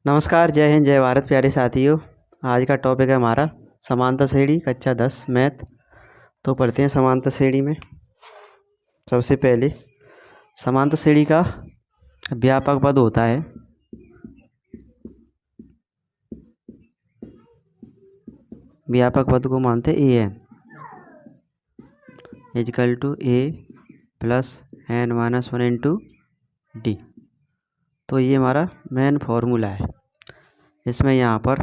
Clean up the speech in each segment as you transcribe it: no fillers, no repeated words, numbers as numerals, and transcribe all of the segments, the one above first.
नमस्कार, जय हिंद, जय भारत प्यारे साथियों। आज का टॉपिक है हमारा समांतर श्रेणी कक्षा 10 मैथ। तो पढ़ते हैं समांतर श्रेणी में। सबसे पहले समांतर श्रेणी का व्यापक पद होता है व्यापक पद को मानते हैं A N equal to A plus N minus one into D. तो ये हमारा मेन फॉर्मूला है। इसमें यहाँ पर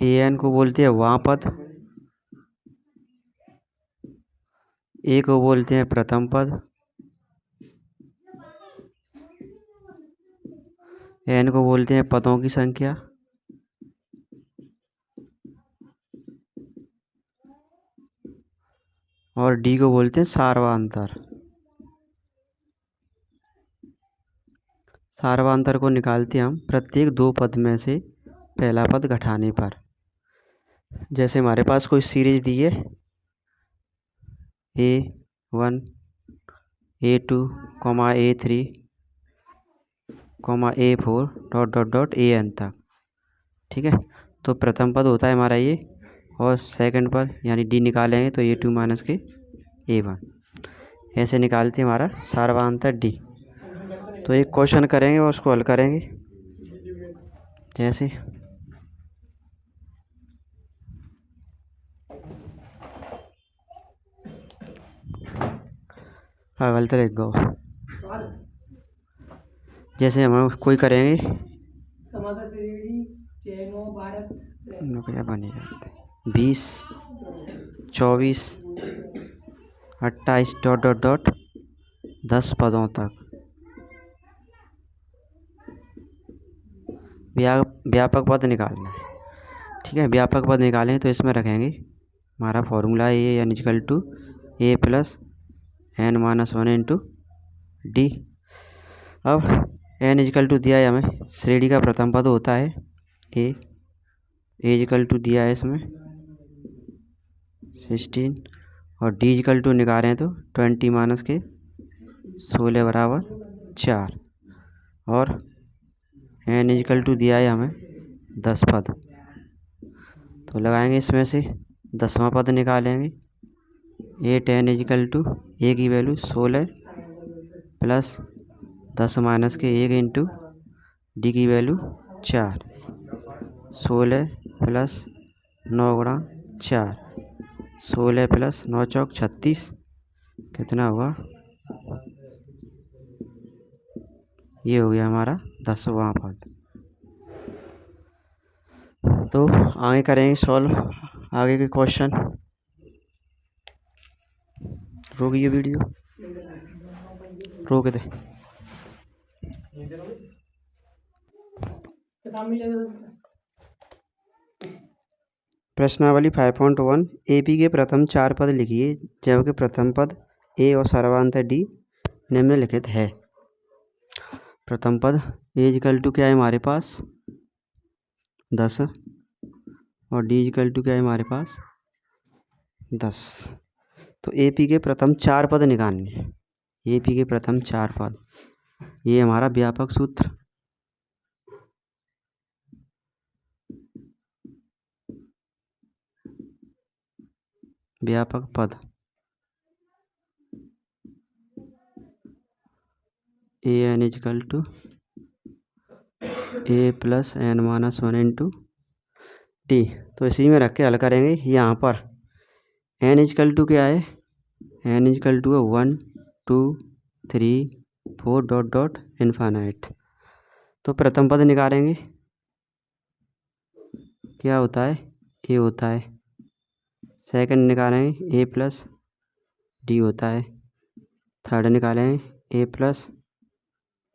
ए एन को बोलते हैं वहाँ पद, ए को बोलते हैं प्रथम पद, एन को बोलते हैं पदों की संख्या, और डी को बोलते हैं सार्वधातर। सार्वधातर को निकालते हैं हम प्रत्येक दो पद में से पहला पद घटाने पर। जैसे हमारे पास कोई सीरीज दी है A1 A2 A3 A4 dot dot dot AN तक, ठीक है। तो प्रथम पद होता है हमारा ये, और सेकंड पद यानी डी निकालेंगे तो A2 माइनस के A1। ऐसे निकालते हैं हमारा सार्वधातर डी। तो एक क्वेश्चन करेंगे और उसको हल करेंगे। जैसे हल तो लिख गो। जैसे हम कोई करेंगे बने 20 24 28 डॉट डॉट डॉट 10 पदों तक व्यापक पद निकालना है, ठीक है। व्यापक पद निकालें तो इसमें रखेंगे हमारा formula A N equal to A plus N minus one into D. अब एन इजकल टू दिया है हमें, श्रेणी का प्रथम पद होता है ए इजकल टू दिया है इसमें 16, और डी इजकल टू निकाल रहे हैं तो 20 माइनस के 16 बराबर 4, और एन इजकल टू दिया है हमें 10 पद। तो लगाएंगे इसमें से 10वां पद निकालेंगे। 8 एन इजकल टू ए की वैल्यू 16 प्लस 10 माइनस के 1 इंटू डी की वैल्यू 4। 16 प्लस 9 गुणा 4, 16 प्लस 9 चौक 36, कितना हुआ? ये हो गया हमारा 10वां पद। तो आगे करेंगे सॉल्व आगे के क्वेश्चन। रोकिए वीडियो, रोक दे। प्रश्नावली 5.1 एपी के प्रथम 4 पद लिखिए जबकि प्रथम पद ए और सार्वधातर डी निम्नलिखित है। प्रथम पद ए इजकल टू क्या है हमारे पास 10, और डी इजकल टू क्या है हमारे पास 10। तो एपी के प्रथम 4 पद निकालने, एपी के प्रथम 4 पद, ये हमारा व्यापक सूत्र। व्यापक पद A N equal to A plus N minus one into T. तो इसी में रख के हल करेंगे। यहाँ पर एन इजकल टू क्या है, एन इजकल टू है 1 2 3 4 डॉट डॉट इन्फानाइट। तो प्रथम पद निकालेंगे, क्या होता है ए होता है। सेकंड निकालेंगे ए प्लस डी होता है। थर्ड निकालेंगे ए प्लस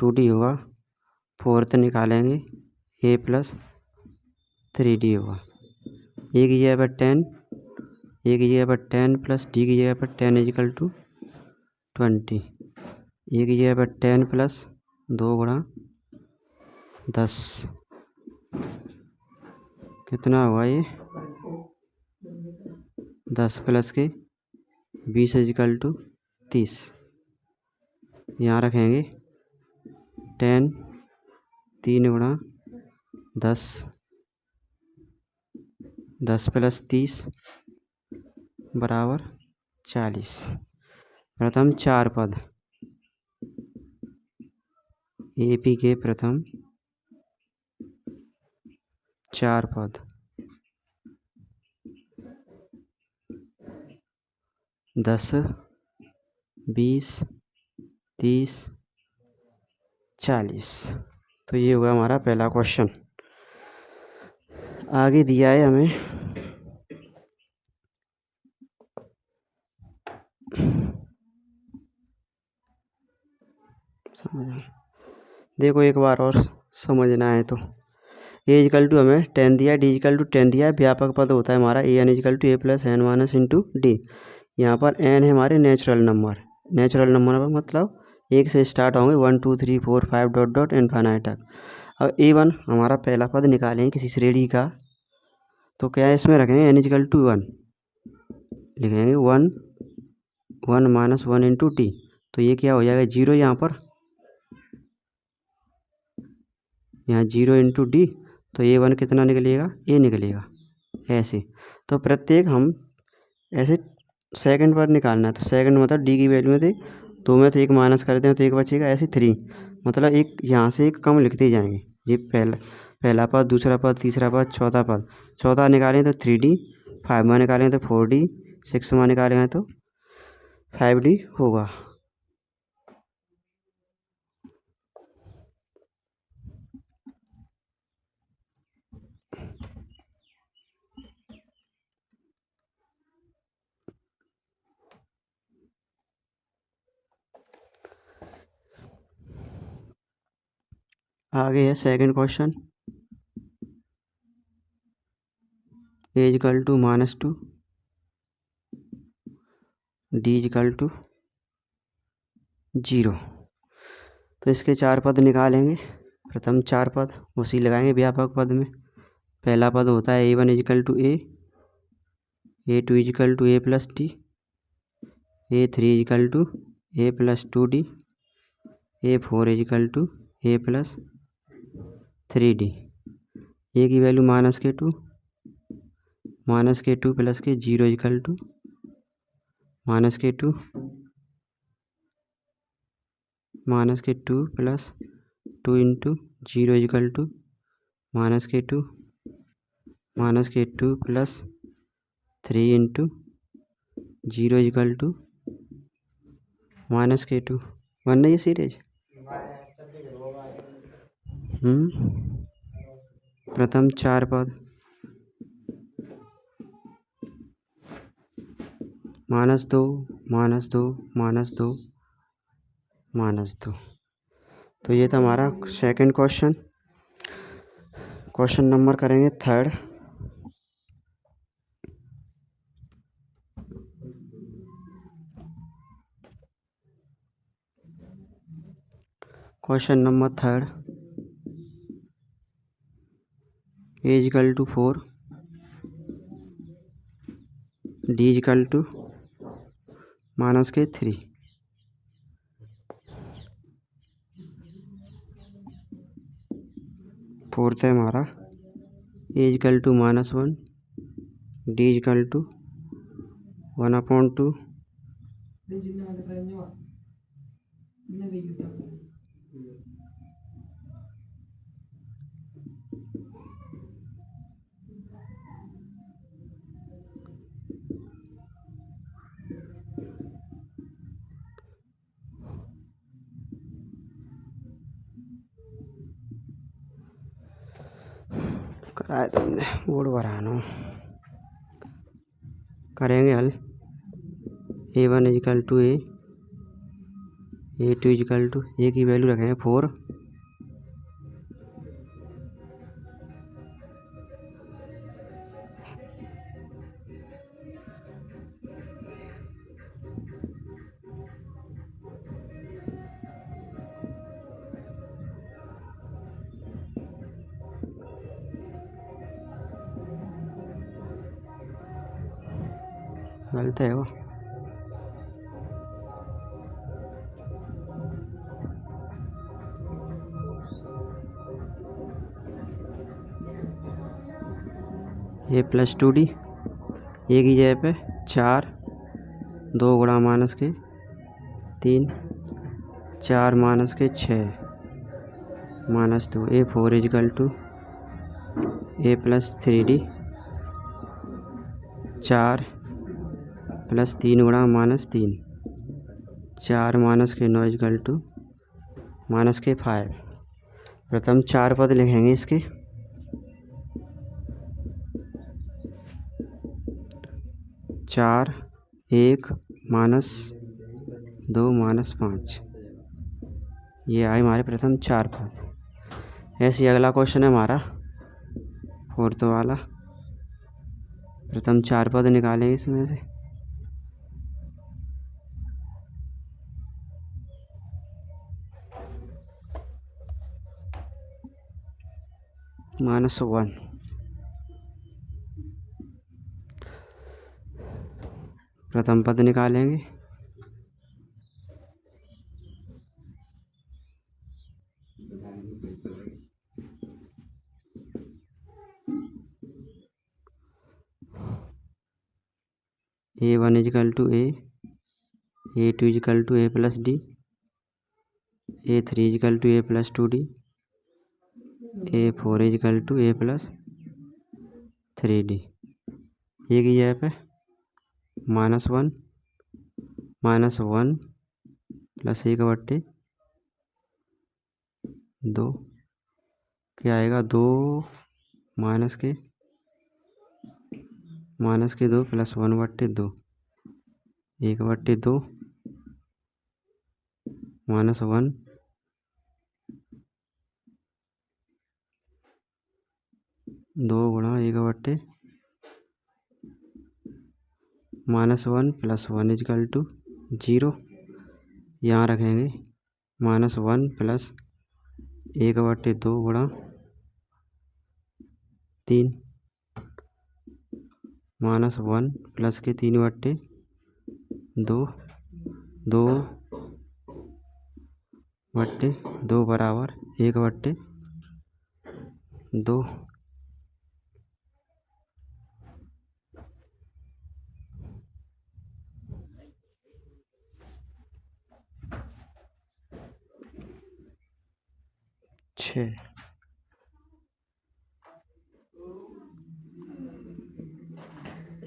2D होगा। फोर्थ निकालेंगे ए प्लस 3D होगा। ए की जगह पर 10, ए की जगह पर 10 प्लस डी की जगह पर 10 इजकल टू 20। ए की जगह पर 10 प्लस 2 गुणा 10, कितना हुआ ये 10 प्लस के 20 इजकल टू 30। यहाँ रखेंगे 10, 3 गुणा 10, 10 + 30 बराबर 40। प्रथम 4 पद AP के प्रथम 4 पद 10, 20, 30, 40। तो ये हुआ हमारा पहला क्वेश्चन। आगे दिया है हमें देखो एक बार और समझना है तो A= हमें 10 दिया है, D= 10 दिया है। व्यापक पद होता है हमारा AN = A + n - into D। यहाँ पर n है हमारे नेचुरल नंबर। नेचुरल नंबर का मतलब 1 से स्टार्ट होंगे 1 2 3 4 5 डॉट डॉट इनफाइनाइट तक। अब A1 हमारा पहला पद निकालेंगे किसी श्रेणी का, तो क्या है इसमें रखेंगे n = 1, लिखेंगे 1 1 - 1 इंटू T। तो ये क्या हो जाएगा 0 यहाँ पर, यहाँ 0 इंटू D। तो A1 कितना निकलेगा, A निकलेगा ऐसे। तो प्रत्येक हम ऐसे सेकंड पर निकालना है। तो सेकंड मतलब D की वैल्यू में थे 2 में से 1 माइनस करते हैं तो 1 बचेगा, ऐसे 3 मतलब एक यहाँ से एक कम लिखते जाएंगे। ये पहला पद, दूसरा पद, तीसरा पद, चौथा पद। चौथा निकालें तो 3D, 5 में निकालें तो 4D, 6 में निकालेंगे तो 5D होगा। आगे है सेकंड क्वेश्चन। A = -2, D = 0। तो इसके 4 पद निकालेंगे। प्रथम 4 पद उसी लगाएंगे व्यापक पद में। पहला पद होता है A1 = A, A2 = A + D, A3 = A + 2D, A4 = A + 3D। A की वैल्यू -2, -2 + के 0 = -2, -2 + 2 इंटू 0 = -2, -2 + 3 इंटू 0 = -2। वन नहीं सीरीज। प्रथम 4 पद -2, -2, -2, -2। तो ये था हमारा सेकंड क्वेश्चन। क्वेश्चन नंबर करेंगे third. Question number third. A = 4, D = -3। Fourth है हमारा A = -1, D = 1/2। कराए तुमने बोर्ड बनानो। करेंगे हल। A1 = A, A2 = A की वैल्यू रखेंगे 4, गलत है वो। ए प्लस 2D ए की जगह पे 4 2 गुणा माइनस के 3 4 माइनस के 6 minus 2 A4 equal to A plus 3D 4 plus 3 गुणा माइनस 3 4 माइनस के 9 इजिकल टू माइनस के 5। प्रथम 4 पद लिखेंगे इसके। 4 1 माइनस 2 माइनस 5 ये आए हमारे प्रथम 4 पद। ऐसे अगला क्वेश्चन है हमारा 4th वाला। प्रथम 4 पद निकालेंगे इसमें से। -1 प्रथम पद निकालेंगे। A1 equal to A A2 equal to A plus D A3 equal to A plus 2D A4 equal to A plus 3D। ये की जगह पे -1 प्लस 1/2 क्या आएगा 2 माइनस के 2 प्लस 1/2 1/2 -1 2 गुणा 1/1 -1 प्लस 1 इजिकल टू 0 यहाँ रखेंगे -1 प्लस 1/2 गुणा 3 -1 प्लस के 3/2 2/2 बराबर 1/2 6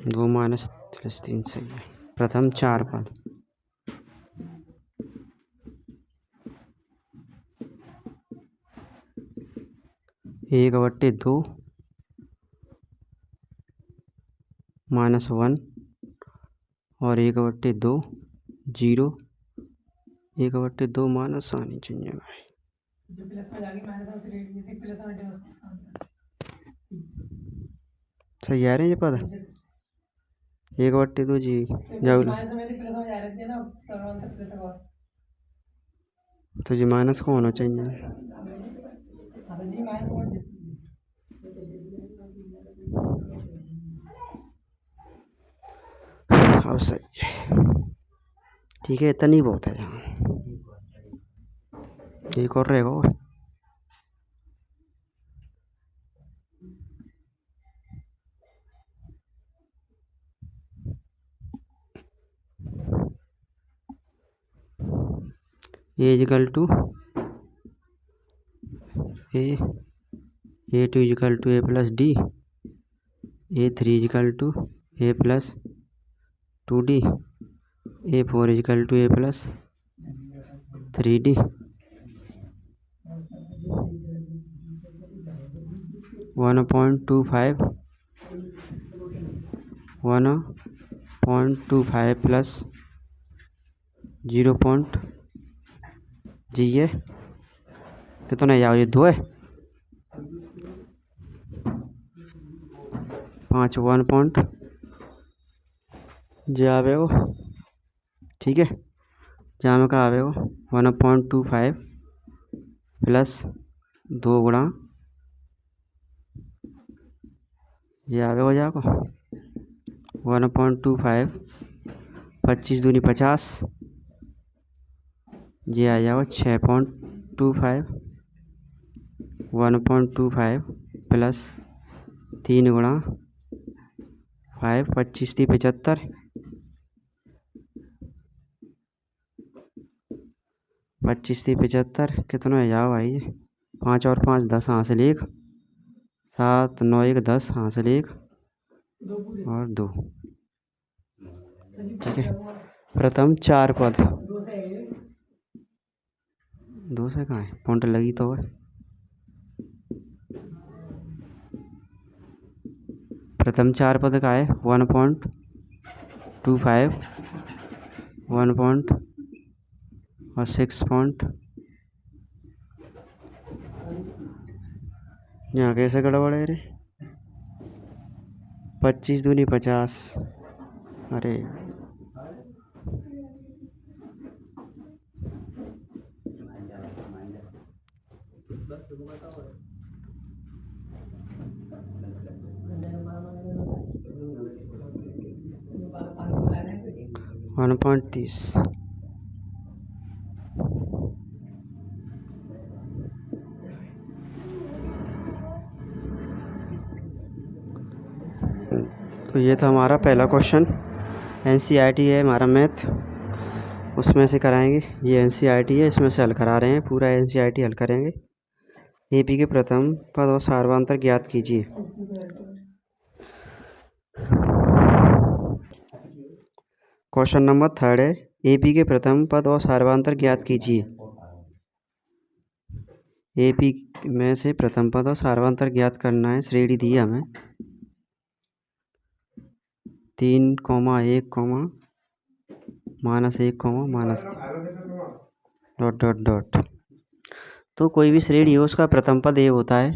2 माइनस प्लस 3 सही है। प्रथम 4 पद 1/2 -1 और 1/2 0 1/2 माइनस आनी चाहिए भाई। सही आ रहे हैं ये पद 1/2 जी जाओ तो जी माइनस को होना चाहिए। अब सही है ठीक है इतना ही बहुत है यहाँ एक और रहेगा। A equal to A2 equal to A plus D A3 equal to A plus 2D A4 equal to A plus 3D 1.25 plus 0. जी ये कितना जाओ ये 2 है 5 1 पॉइंट जे आवे वो ठीक है जहाँ में कहा आवे वो 1.25 प्लस 2 गुणा ये आवे हो जाएगा 1.25 25 दूनी 50 ये आ जाएगा 6.25 1.25 प्लस 3 गुणा 5 25 × 75, 25 × 75 कितना है जाओ भाई। 5 और 5 10 हासिल 1, 7 9 1 10 हासिल 1 और 2। ठीक है, प्रथम 4 पद 2 से कहाँ है, पॉइंट लगी तो है। प्रथम 4 पद का है 1.25 1 पॉइंट और 6 पॉइंट। यहाँ कैसे गड़बड़ है रे। 25 दूनी 50, अरे 1.30। तो ये था हमारा पहला क्वेश्चन। NCERT है हमारा मैथ, उसमें से कराएंगे। ये NCERT है, इसमें से हल करा रहे हैं, पूरा NCERT हल करेंगे। AP के प्रथम पद और सार्वधातुक ज्ञात कीजिए। क्वेश्चन नंबर 3 है, AP के प्रथम पद और सार्वधातुक ज्ञात कीजिए। AP में से प्रथम पद और सार्वधातुक ज्ञात करना है। श्रेणी दी है हमें 3, -1, -1, -, ... तो कोई भी श्रेणी हो उसका प्रथम पद ए होता है।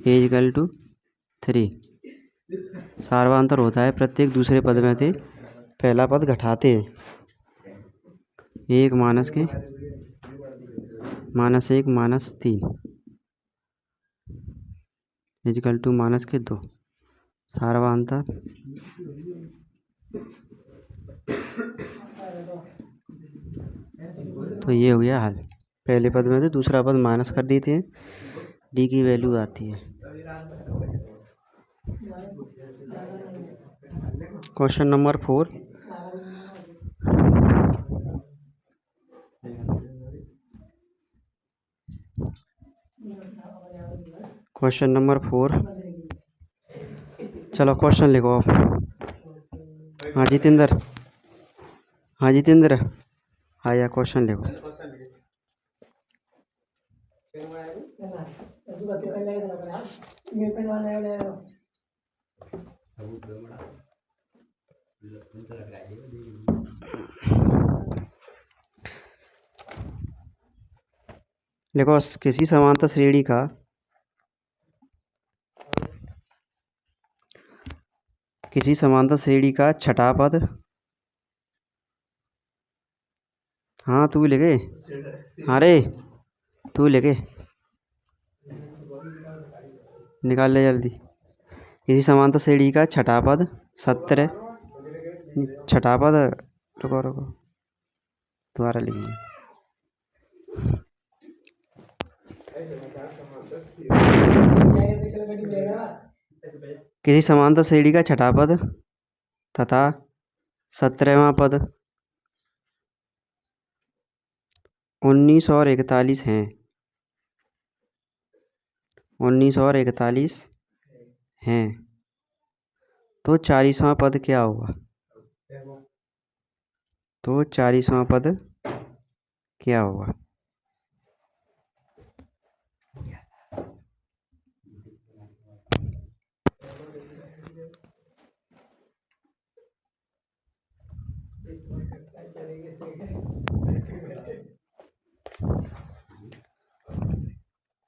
A = 3। सार्वधातुक होता है प्रत्येक दूसरे पद में से पहला पद घटाते हैं। 1 -, के -1 -3 = -2। सार्वधातुक तो ये हो गया हल। पहले पद में से दूसरा पद माइनस कर देते हैं, D की वैल्यू आती है। Question number 4, question number 4। चलो क्वेश्चन लिखो आप। हाँ जितेंद्र, आया क्वेश्चन लिखो। देखो किसी समांतर श्रेणी का छठा पद, हाँ तू लिखे, हाँ रे तू लिखे, निकाल ले जल्दी। किसी समांतर श्रेणी का छठा पद 17, छठा पद, रुको दोबारा लिखिए। किसी समांतर श्रेणी का छठा पद तथा 17वां पद 19 और 41 हैं। 19 और 41 हैं, तो 40वां पद क्या होगा? तो 40वां पद क्या होगा?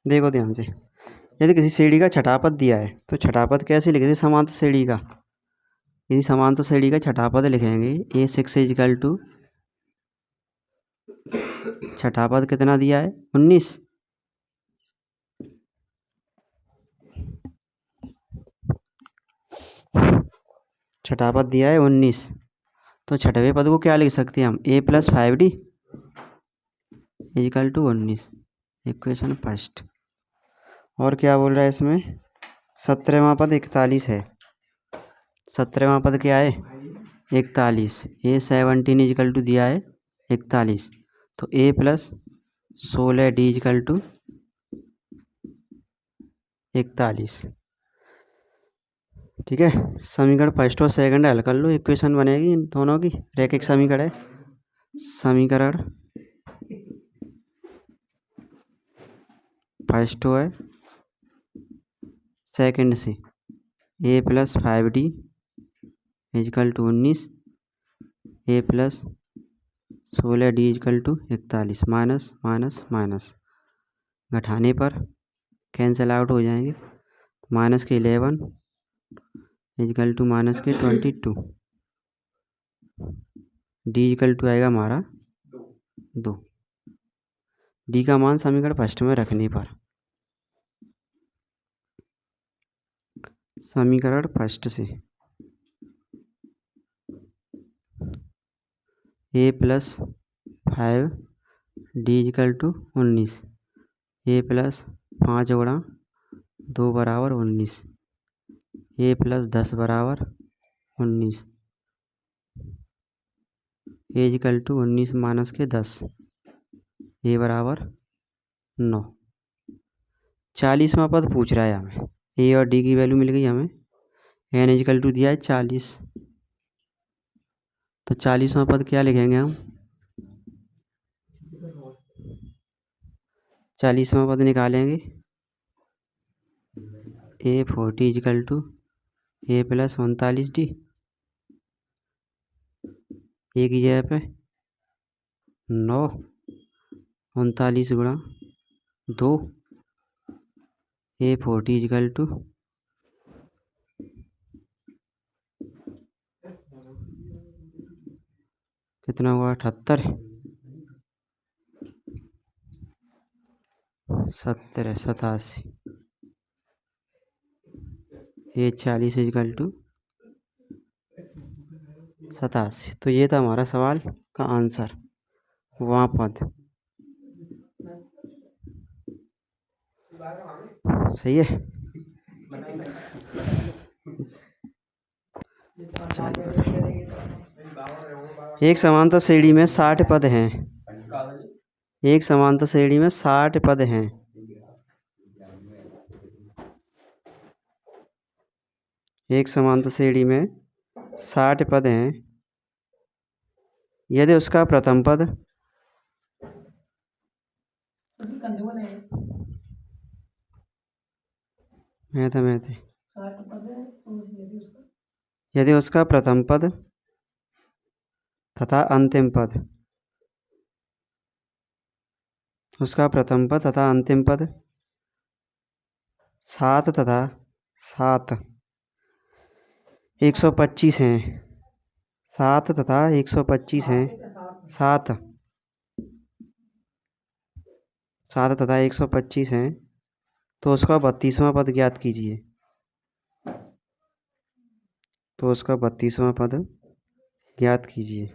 देखो ध्यान से, यदि किसी श्रेणी का छठा पद दिया है तो छठा पद कैसे लिखेंगे? समांतर श्रेणी का, यदि समांतर श्रेणी का छठा पद लिखेंगे A6 = छठा पद कितना दिया है? 19। छठा पद दिया है 19, तो छठवें पद को क्या लिख सकते हैं हम? A + 5D = 19। Equation first. और क्या बोल रहा है इसमें, 17वां पद 41 है। 17वां पद क्या है, 41। A17 इजकल टू दिया है 41, तो A plus 16D equal to 41। ठीक है, समीकरण फर्स्ट और सेकंड हल कर लो, इक्वेशन बनेगी इन दोनों की, रैखिक समीकरण है। समीकरण फर्स्ट है सेकंड से A plus 5D equal to 19, A plus 16D equal to 41, minus minus minus घटाने पर कैंसिल आउट हो जाएंगे, माइनस के 11 इजकल टू माइनस के 22, D इजकल टू आएगा हमारा 2। D का मान समीकरण फर्स्ट में रखने पर, समीकरण फर्स्ट से A plus 5D equal to 19, A plus 5 गुणा 2 बराबर 19, A प्लस 10 बराबर 19, A इजकल टू 19 माइनस के 10, A बराबर 9। 40वां पद पूछ रहा है हमें, A और D की वैल्यू मिल गई हमें, N इजकल टू दिया है 40, तो 40वां पद क्या लिखेंगे हम, 40वां पद निकालेंगे, A40 equal to A plus 39D, A की जगह पे 9, 39 गुणा 2, A40 इजकल टू कितना हुआ, 78, 70 87, A40 इजकल टू 87। तो ये था हमारा सवाल का आंसर, वहाँ पद सही है। एक समांतर श्रेणी में 60 पद हैं, एक समांतर श्रेणी में 60 पद हैं, एक समांतर श्रेणी में 60 पद हैं, यदि उसका प्रथम पद यदि उसका प्रथम पद तथा अंतिम पद, उसका प्रथम पद तथा अंतिम पद 7 तथा 7 125 हैं, 7 तथा 125 हैं, 7 तथा 125 हैं, तो उसका 32वां पद ज्ञात कीजिए, तो उसका 32वां पद ज्ञात कीजिए।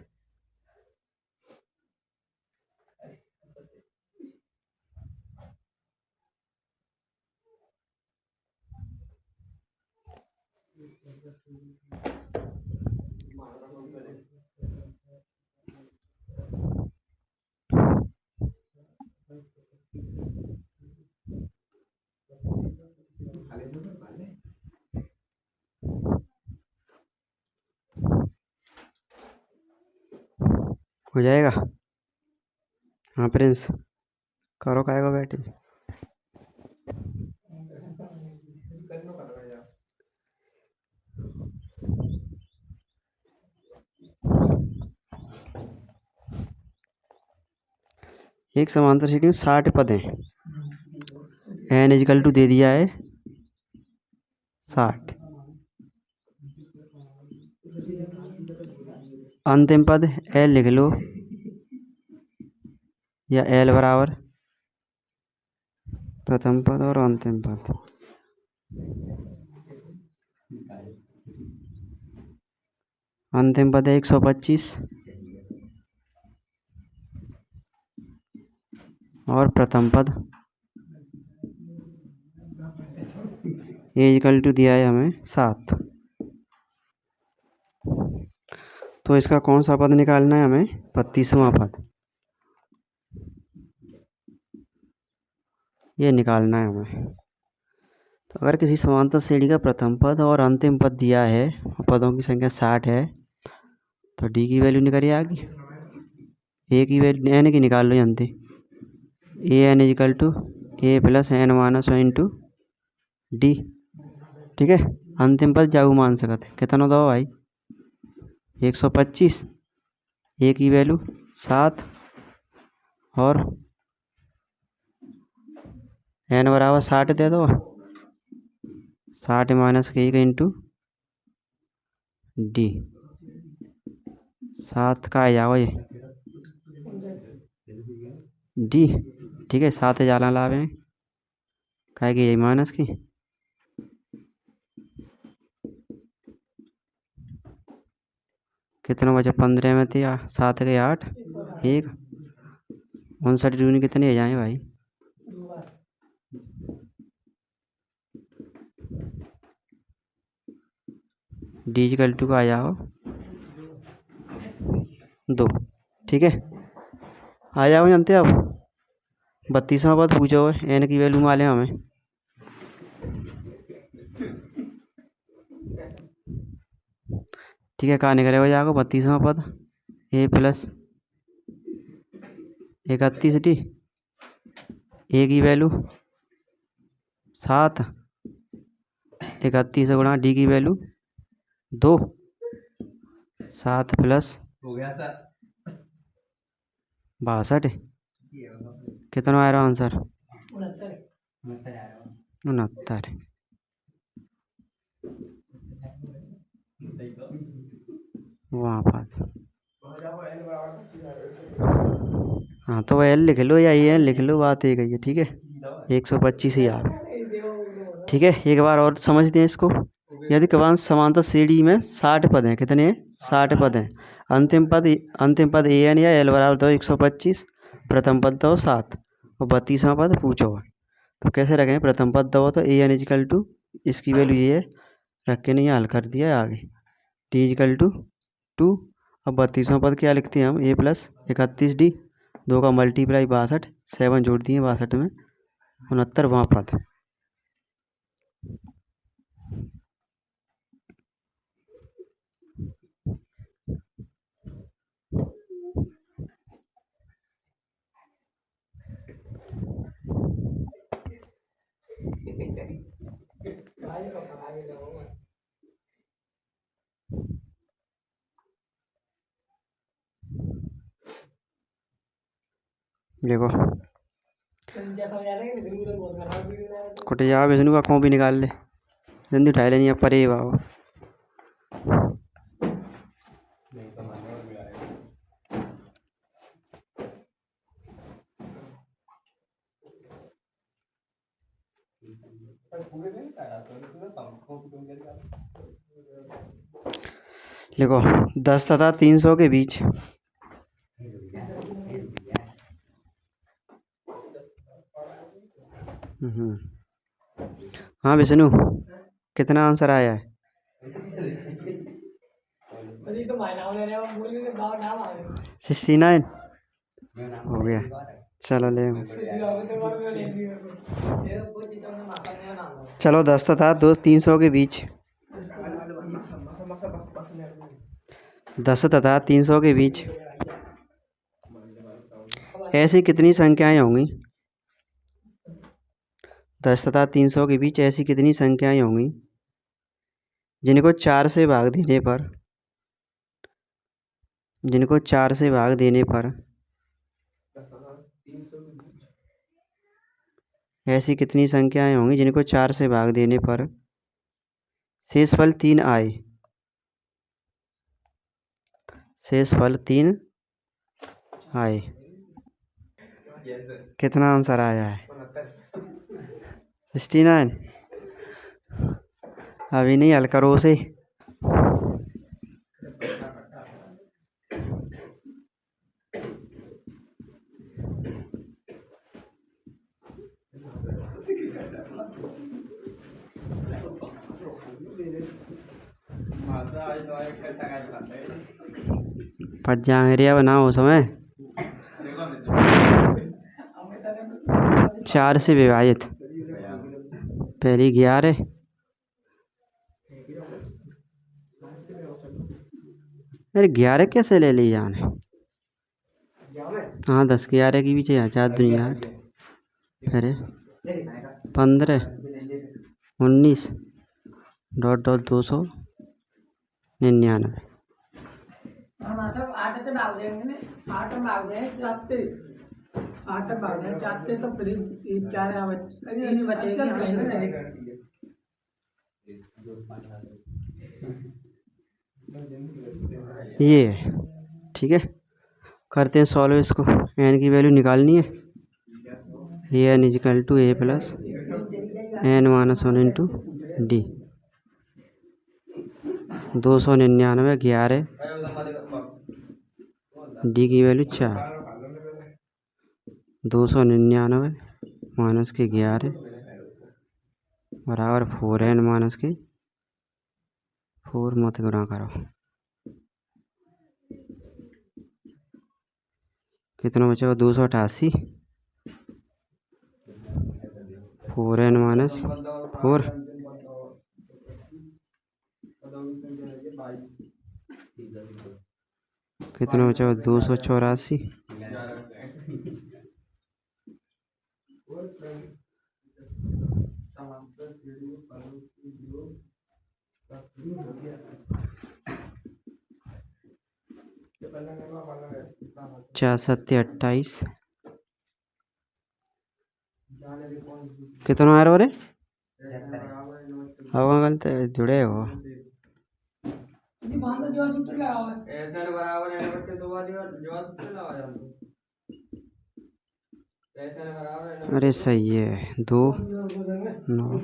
हो जाएगा, हाँ प्रिंस करो, काहेगा बैठे। एक समांतर श्रेणी में 60 पद हैं, N इजकल टू दे दिया है 60, अंतिम पद L लिख लो, या L बराबर प्रथम पद और अंतिम पद, अंतिम पद है 125 और प्रथम पद ए इक्वल टू दिया है हमें 7। तो इसका कौन सा पद निकालना है हमें? 32वां पद, ये निकालना है हमें। तो अगर किसी समांतर श्रेणी का प्रथम पद और अंतिम पद दिया है और पदों की संख्या 60 है तो डी की वैल्यू निकल आएगी। ए की वैल्यू एन की निकाल लो जानते, A N equal to A plus N minus one into D. ठीक है, अंतिम पद जाऊ मान सकते कितना दो भाई? 125। ए की वैल्यू 7 और एन बराबर 60 दे दो, 60 माइनस के 1 इंटू डी। 7 का आ जाओ ये डी। ठीक है, 7 जाला लावे काय की यही माइनस की कितना बचा? 15 में थे 7 के 8 1 59 दूनी कितने आ जाए भाई? डी इक्वल टू का आ जाओ 2। ठीक है, आ जाओ जानते अब 32वां पद पूछो एन की वैल्यू माले हमें। ठीक है, कहाँ निकलेगा जाओ 32वां पद? ए प्लस 31 डी, ए की वैल्यू 7, 31 गुणा डी की वैल्यू 2, 7 प्लस 62 कितना आ रहा आंसर? 69। वहाँ पर हाँ तो एल लिख लो या ए एन लिख लो, बात एक ही है। ठीक है, 125 ही आ रहा। ठीक है, एक बार और समझते हैं इसको। यदि कमान समांतर श्रेणी में 60 पद हैं, कितने हैं? 60 पद हैं। अंतिम पद ए एन या एल बराबर दो 125, प्रथम पद दो 7 और 32वां पद पूछो। तो कैसे रखें? प्रथम पद दो तो ए एन इजिकल टू इसकी वैल्यू ये है, रख के नहीं हल कर दिया है आगे, टी इजिकल टू 2। अब 32वां पद क्या लिखते हैं हम? ए प्लस 31 डी, 2 का मल्टीप्लाई 62, 7 जोड़ दिए 62 में 69वां पद। देखो कुटे जा विष्णु का कॉपी निकाल ले, जल्दी उठा लेनी अब परे बाबू। देखो 10 तथा 300 के बीच हाँ विष्णु कितना आंसर आया है? 69 हो गया। चलो ले चलो 10 तथा 300 के बीच 10 तथा 300 के बीच ऐसी कितनी संख्याएं होंगी? 10 तथा 300 के बीच ऐसी कितनी संख्याएं होंगी जिनको 4 से भाग देने पर ऐसी कितनी संख्याएं होंगी जिनको 4 से भाग देने पर शेषफल 3 आए? शेषफल 3 आए। कितना आंसर आया है? 69। अभी नहीं हल करो उसे। फट जाएंगे बनाओ समय 4 से विभाजित पहली 11 अरे 11 कैसे ले ली जाने। हाँ 10 11 की भी चाहिए 4 दुनिया 8 अरे 15 19 $299 ये है ठीक है। करते हैं सॉल्व इसको। एन की वैल्यू निकालनी है। A N equal to A plus N minus 1 into D 299 11 D की वैल्यू 4 299 माइनस के 11 बराबर 4n माइनस के 4 मत गुणा करो कितना बचेगा 288 4n माइनस 4 कितना बचेगा 284 4 7 28 कितना आ रहा रे हवा गलत जुड़े हो अरे सही है 2 9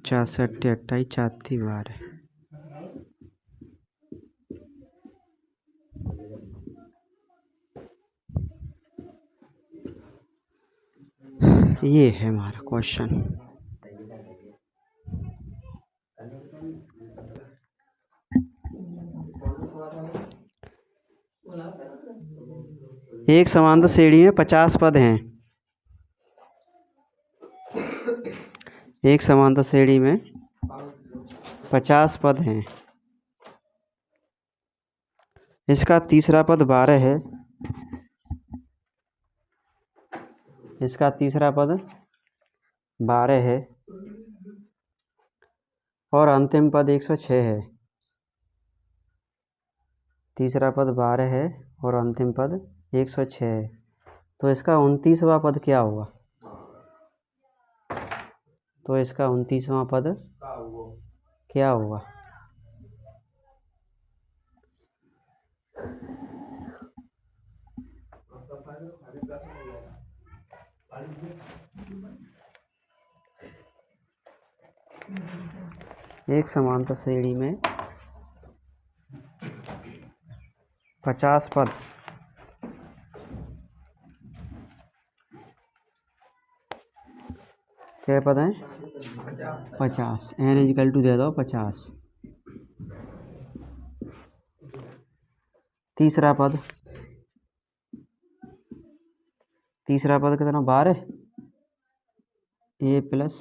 4 7 28 4 12 ये है हमारा क्वेश्चन। एक समांतर श्रेणी में 50 पद हैं। एक समांतर श्रेणी में 50 पद हैं। इसका तीसरा पद 12 है। इसका तीसरा पद 12 है और अंतिम पद 106 है। तीसरा पद 12 है और अंतिम पद 106 है। तो इसका 29वां पद क्या होगा। तो इसका 29वां पद क्या होगा। एक समांतर श्रेणी में 50 पद क्या पद हैं 50 एन इजिकल टू दे दो 50। तीसरा पद कितना 12 ए प्लस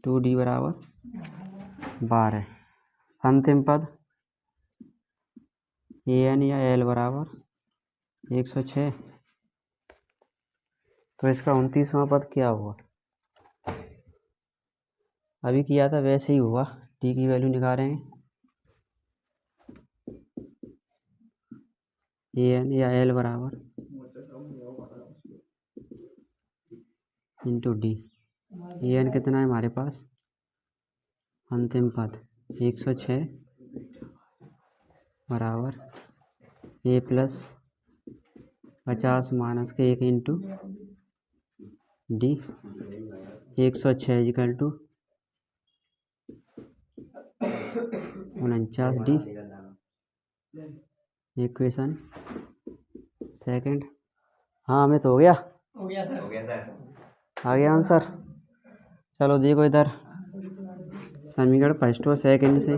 2d बराबर 12। अंतिम पद ए एन या एल बराबर 106। तो इसका 29वां पद क्या हुआ। अभी किया था वैसे ही हुआ। डी की वैल्यू निकालेंगे ए एन या एल बराबर इंटू डी। ए एन कितना है हमारे पास अंतिम पद 106 बराबर ए प्लस 50 माइनस के 1 into D 106 equal to 49 D. Equation second. हाँ हमें तो हो गया आ गया आंसर। चलो देखो इधर समीकरण फर्स्ट और सेकंड से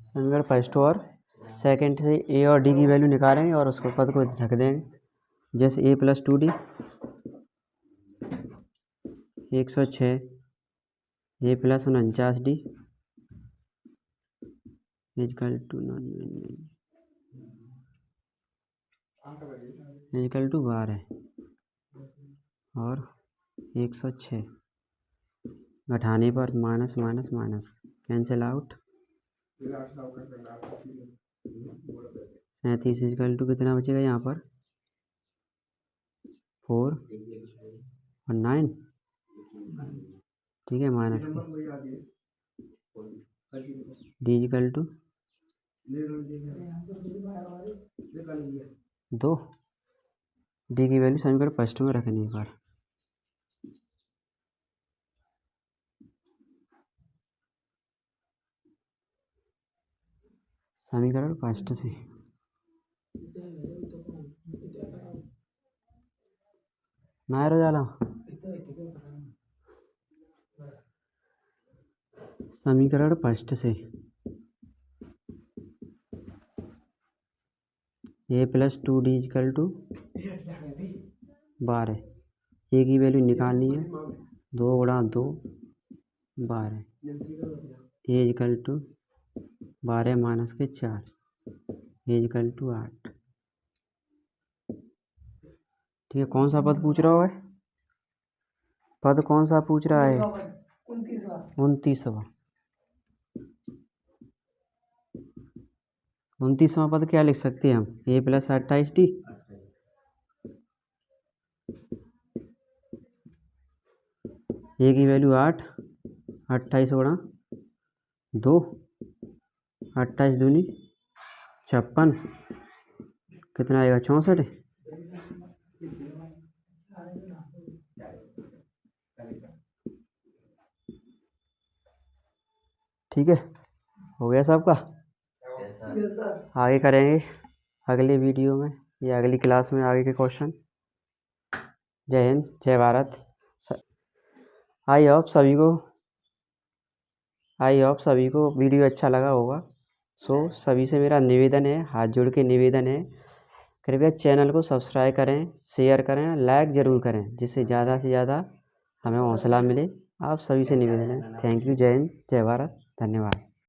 समीकरण फर्स्ट और सेकंड से ए और डी की वैल्यू निकालेंगे और उसको पद को रख देंगे। जैसे A plus 2D 106 A plus 49D equal to 12 और 106 घटाने पर minus minus minus cancel out. 37 equal to कितना बचेगा यहाँ पर 4 और 9 ठीक है माइनस का डी इक्वल टू 2 डी की वैल्यू समीकरण फर्स्ट में रखने पर समीकरण फर्स्ट से नायर जाला समीकरण फर्स्ट से ए प्लस 2D इक्वल टू 12 ए की वैल्यू निकालनी है 2 गुणा 2 12 ए इक्वल टू 12 माइनस के 4 ए इक्वल टू 8 ठीक है। कौन सा पद पूछ रहा है पद कौन सा पूछ रहा है 29वां पद क्या लिख सकते हैं हम ए प्लस 28D ए की वैल्यू 8 28 गुणा 2 28 दूनी 56 कितना आएगा 64 ठीक है हो गया सबका। आगे करेंगे अगली वीडियो में या अगली क्लास में आगे के क्वेश्चन। जय हिंद जय भारत। आई होप सभी को वीडियो अच्छा लगा होगा। सभी से मेरा निवेदन है हाथ जोड़ के निवेदन है कृपया चैनल को सब्सक्राइब करें शेयर करें लाइक ज़रूर करें जिससे ज़्यादा से ज़्यादा हमें हौसला मिले। आप सभी से निवेदन है। थैंक यू जय हिंद जय भारत धन्यवाद।